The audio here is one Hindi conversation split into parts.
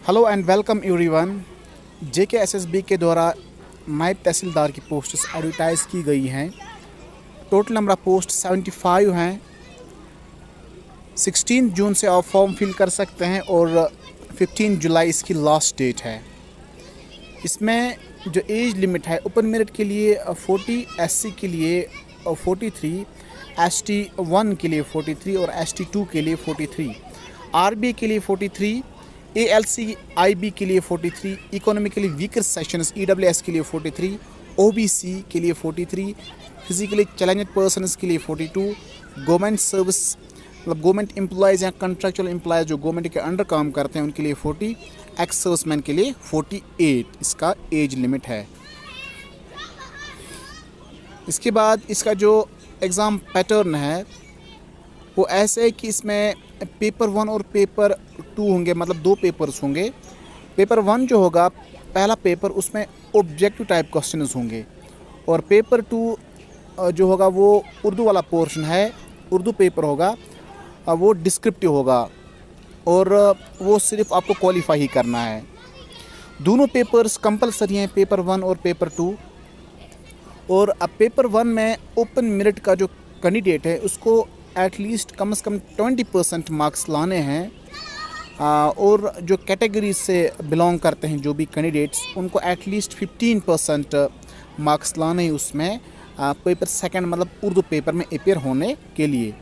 Hello and welcome everyone. JKSSB के द्वारा नायब तहसीलदार की पोस्ट्स एडवर्टाइज़ की गई हैं। टोटल नंबर ऑफ पोस्ट 75 हैं। 16 जून से आप फॉर्म फिल कर सकते हैं और 15 जुलाई इसकी लास्ट डेट है। इसमें जो एज लिमिट है ओपन मेरिट के लिए 40, SC के लिए 43, ST 1 के लिए 43 और ST 2 के लिए 43, RBA के लिए 43, ALC/IB के लिए 43, इकोनॉमिकली वीकर सेक्शंस EWS के लिए 43, OBC के लिए 43, फिजिकली चैलेंज्ड पर्सनस के लिए 42, गवर्नमेंट सर्विस मतलब गवर्नमेंट एम्प्लॉयज़ या कंट्रैक्चुअल एम्प्लॉयज़ जो गवर्नमेंट के अंडर काम करते हैं उनके लिए 40, एक्स सर्विसमैन के लिए 48 इसका एज लिमिट है। इसके बाद इसका जो एग्ज़ाम पैटर्न है वो ऐसे है कि इसमें पेपर 1 और पेपर 2 होंगे, मतलब 2 पेपर्स होंगे। पेपर 1 जो होगा पहला पेपर, उसमें ऑब्जेक्टिव टाइप क्वेश्चंस होंगे और पेपर 2 जो होगा वो उर्दू वाला पोर्शन है, उर्दू पेपर होगा, वो डिस्क्रिप्टिव होगा और वो सिर्फ आपको क्वालिफाई ही करना है। दोनों पेपर्स कंपलसरी हैं, पेपर 1 और पेपर 2। और अब पेपर 1 में ओपन मेरिट का जो कैंडिडेट है उसको एटलीस्ट कम से कम 20% मार्क्स लाने हैं और जो कैटेगरी से बिलोंग करते हैं जो भी कैंडिडेट्स उनको एटलीस्ट 15% मार्क्स लाने हैं उसमें पेपर सेकंड मतलब उर्दू पेपर में अपेयर होने के लिए।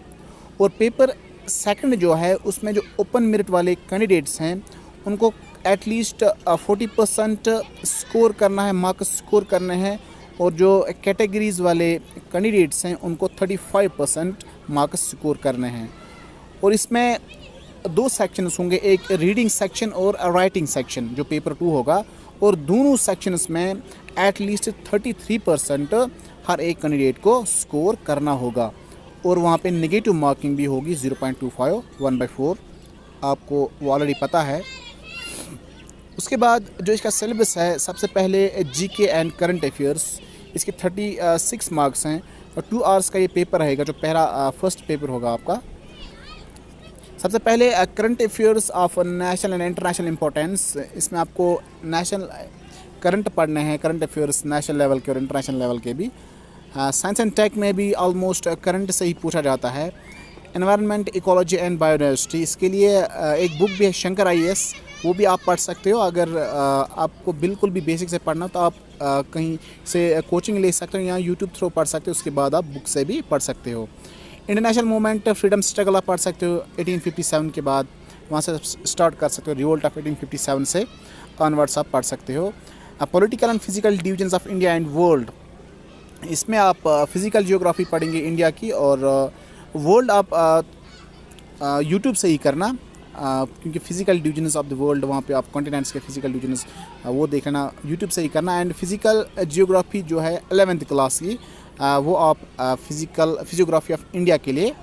और पेपर सेकंड जो है उसमें जो ओपन मेरिट वाले कैंडिडेट्स हैं उनको एटलीस्ट 40% स्कोर करना है, मार्क्स स्कोर करने हैं और जो कैटेगरीज़ वाले कैंडिडेट्स हैं उनको 35% मार्क्स स्कोर करने हैं। और इसमें 2 सेक्शंस होंगे, एक रीडिंग सेक्शन और राइटिंग सेक्शन जो पेपर 2 होगा, और दोनों सेक्शंस में एटलीस्ट 33% हर एक कैंडिडेट को स्कोर करना होगा। और वहाँ पे नेगेटिव मार्किंग भी होगी 0.25 1/4, आपको वो ऑलरेडी पता है। उसके बाद जो इसका सिलेबस है, सबसे पहले GK एंड करंट अफेयर्स, इसके 36 मार्क्स हैं और 2 आवर्स का ये पेपर रहेगा जो पहला फर्स्ट पेपर होगा आपका। सबसे पहले current affairs of national and international importance, इसमें आपको नेशनल करंट पढ़ने हैं, करंट अफेयर्स नेशनल लेवल के और इंटरनेशनल लेवल के भी। साइंस एंड टेक में भी ऑलमोस्ट करंट से ही पूछा जाता है। एनवायरनमेंट, इकोलॉजी एंड बायोडाइवर्सिटी, इसके लिए एक बुक भी है शंकर IAS, वो भी आप पढ़ सकते हो। अगर आपको बिल्कुल भी बेसिक से पढ़ना तो आप कहीं से कोचिंग ले सकते हो या यूट्यूब थ्रू पढ़ सकते हो, उसके बाद आप बुक से भी पढ़ सकते हो। इंटरनेशनल मूवमेंट, फ्रीडम स्ट्रगल आप पढ़ सकते हो 1857 के बाद, वहाँ से स्टार्ट कर सकते हो। रिवोल्ट ऑफ 1857 से ऑनवर्ड्स आप पढ़ सकते हो। Political and physical divisions of India and world, इसमें आप फिज़िकल जियोग्राफी पढ़ेंगे इंडिया की, और वर्ल्ड आप यूट्यूब से ही करना क्योंकि physical divisions of the world, वहाँ पे आप कॉन्टिनेंट्स के फिज़िकल डिवीजन्स वो देखना, यूट्यूब से ही करना। एंड फिज़िकल जियोग्राफी जो है 11th क्लास की, वो आप फिजियोग्राफी ऑफ इंडिया के लिए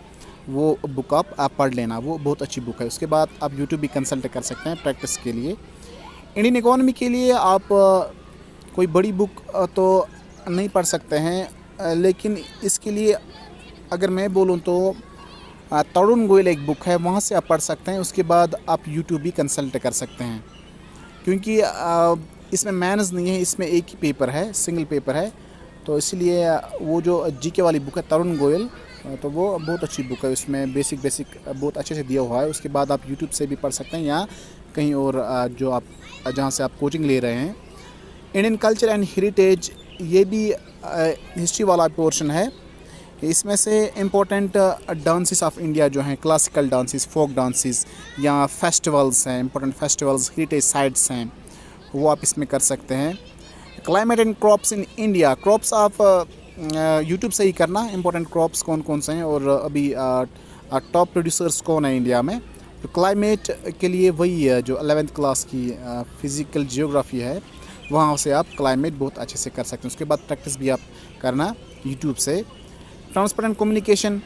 वो बुक आप पढ़ लेना, वो बहुत अच्छी बुक है। उसके बाद आप यूट्यूब भी कंसल्ट कर सकते हैं प्रैक्टिस के लिए। इंडियन इकोनॉमी के लिए आप कोई बड़ी बुक तो नहीं पढ़ सकते हैं, लेकिन इसके लिए अगर मैं बोलूँ तो तरुण गोयल एक बुक है, वहाँ से आप पढ़ सकते हैं। उसके बाद आप यूट्यूब भी कंसल्ट कर सकते हैं क्योंकि इसमें मैनस नहीं है, इसमें एक ही पेपर है, सिंगल पेपर है, तो इसलिए वो जो GK वाली बुक है तरुण गोयल, तो वो बहुत अच्छी बुक है, उसमें बेसिक बहुत अच्छे से दिया हुआ है। उसके बाद आप यूट्यूब से भी पढ़ सकते हैं या कहीं और जो आप जहाँ से आप कोचिंग ले रहे हैं। इंडियन कल्चर एंड हेरिटेज, ये भी हिस्ट्री वाला पोर्शन है। इसमें से इम्पोर्टेंट डांसेस ऑफ इंडिया जो हैं, क्लासिकल डांसेस, फोक डांसेस या फेस्टिवल्स हैं, इम्पोर्टेंट फेस्टिवल्स, हेरिटेज साइट्स हैं, वो आप इसमें कर सकते हैं। Climate and crops in India, crops आप यूट्यूब से ही करना, इम्पोर्टेंट क्रॉप्स कौन कौन से हैं और अभी टॉप प्रोड्यूसर्स कौन है इंडिया में। तो क्लाइमेट के लिए वही है जो 11th क्लास की फिज़िकल जियोग्राफी है, वहाँ से आप क्लाइमेट बहुत अच्छे से कर सकते हैं। उसके बाद प्रैक्टिस भी आप करना यूट्यूब से। ट्रांसपेरेंट कम्युनिकेशन,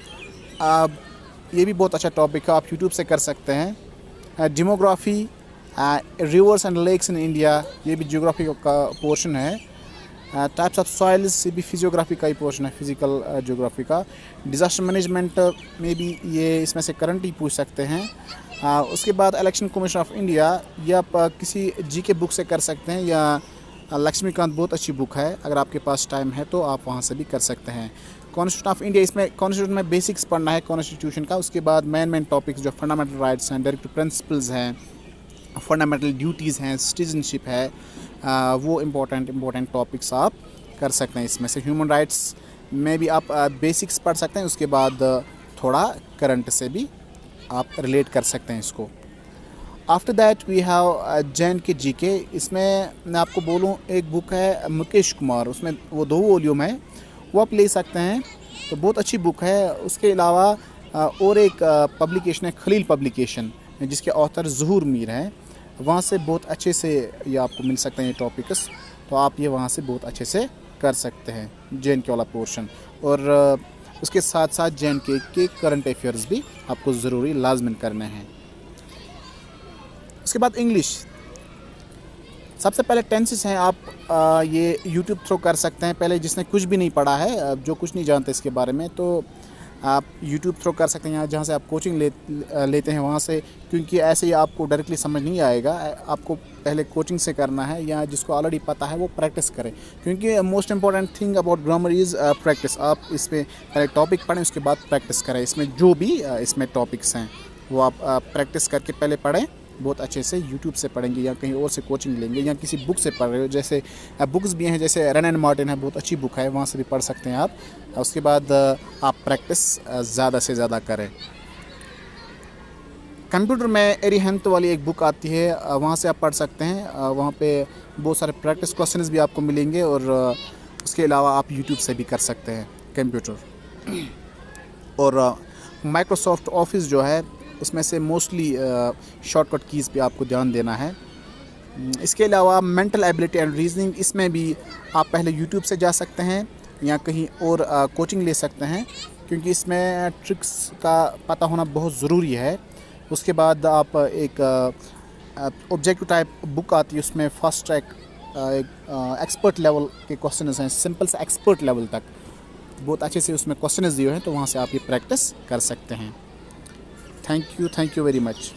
ये भी बहुत अच्छा टॉपिक है, आप यूट्यूब से कर सकते हैं। Demography, rivers and lakes in India, ये भी जियोग्राफी का पोर्शन है। टाइप्स ऑफ सॉइल्स, ये भी फिजियोग्राफी का ही पोर्शन है, फिजिकल जियोग्राफी का। डिज़ास्टर मैनेजमेंट में भी ये इसमें से करंट ही पूछ सकते हैं। उसके बाद इलेक्शन कमीशन ऑफ इंडिया, ये आप किसी जीके बुक से कर सकते हैं, या लक्ष्मीकांत बहुत अच्छी बुक है, अगर आपके पास टाइम है तो आप वहाँ से भी कर सकते हैं। कॉन्स्टिट्यूशन ऑफ इंडिया, इसमें कॉन्स्टिट्यूशन में बेसिक्स पढ़ना है कॉन्स्टिट्यूशन का। उसके बाद मेन टॉपिक्स जो फंडामेंटल राइट्स हैं, डायरेक्टिव प्रिंसिपल्स हैं, फंडामेंटल ड्यूटीज़ हैं, सिटीजनशिप है, वो इम्पोर्टेंट टॉपिक्स आप कर सकते हैं। इसमें से ह्यूमन राइट्स में भी आप बेसिक्स पढ़ सकते हैं, उसके बाद थोड़ा करंट से भी आप रिलेट कर सकते हैं इसको। After that we have Jain के जीके। इसमें मैं आपको बोलूँ, एक बुक है मुकेश कुमार, उसमें वो 2 वॉल्यूम है, वो आप ले सकते हैं, तो बहुत अच्छी बुक है। उसके अलावा और एक पब्लिकेशन है खलील पब्लिकेशन, जिसके ऑथर ज़हूर मीर हैं, वहाँ से बहुत अच्छे से ये आपको मिल सकते हैं ये टॉपिक्स, तो आप ये वहाँ से बहुत अच्छे से कर सकते हैं जैन के वाला पोर्शन। और उसके साथ साथ जैन के करंट अफेयर्स भी आपको ज़रूरी लाजमन करने हैं। उसके बाद इंग्लिश, सबसे पहले टेंसेस हैं, आप ये यूट्यूब थ्रू कर सकते हैं। पहले जिसने कुछ भी नहीं पढ़ा है, जो कुछ नहीं जानते इसके बारे में, तो आप यूट्यूब थ्रू कर सकते हैं, यहाँ जहाँ से आप कोचिंग लेते हैं वहाँ से, क्योंकि ऐसे ही आपको डायरेक्टली समझ नहीं आएगा। आपको पहले कोचिंग से करना है, या जिसको ऑलरेडी पता है वो प्रैक्टिस करें, क्योंकि most important thing about grammar is practice. आप इसमें पहले टॉपिक पढ़ें, उसके बाद प्रैक्टिस करें। इसमें जो भी इसमें टॉपिक्स हैं वो आप प्रैक्टिस करके पहले पढ़ें, बहुत अच्छे से। यूट्यूब से पढ़ेंगे या कहीं और से कोचिंग लेंगे, या किसी बुक से पढ़ रहे हो, जैसे बुक्स भी हैं, जैसे रन एंड मार्टिन है, बहुत अच्छी बुक है, वहाँ से भी पढ़ सकते हैं आप। उसके बाद आप प्रैक्टिस ज़्यादा से ज़्यादा करें। कंप्यूटर में एरिहंत वाली एक बुक आती है, वहाँ से आप पढ़ सकते हैं। वहाँ पे बहुत सारे प्रैक्टिस क्वेश्चंस भी आपको मिलेंगे, और उसके अलावा आप यूट्यूब से भी कर सकते हैं कंप्यूटर। और माइक्रोसॉफ्ट ऑफिस जो है, उसमें से मोस्टली शॉर्टकट कीज़ पे आपको ध्यान देना है। इसके अलावा मेंटल एबिलिटी एंड रीजनिंग, इसमें भी आप पहले यूट्यूब से जा सकते हैं, या कहीं और कोचिंग ले सकते हैं, क्योंकि इसमें ट्रिक्स का पता होना बहुत ज़रूरी है। उसके बाद आप एक ऑब्जेक्टिव टाइप बुक आती है, उसमें फास्ट ट्रैक एक एक्सपर्ट लेवल के क्वेश्चन हैं, सिंपल से एक्सपर्ट लेवल तक बहुत अच्छे से उसमें क्वेश्चन दिए हैं, तो वहाँ से आप ये प्रैक्टिस कर सकते हैं। Thank you very much.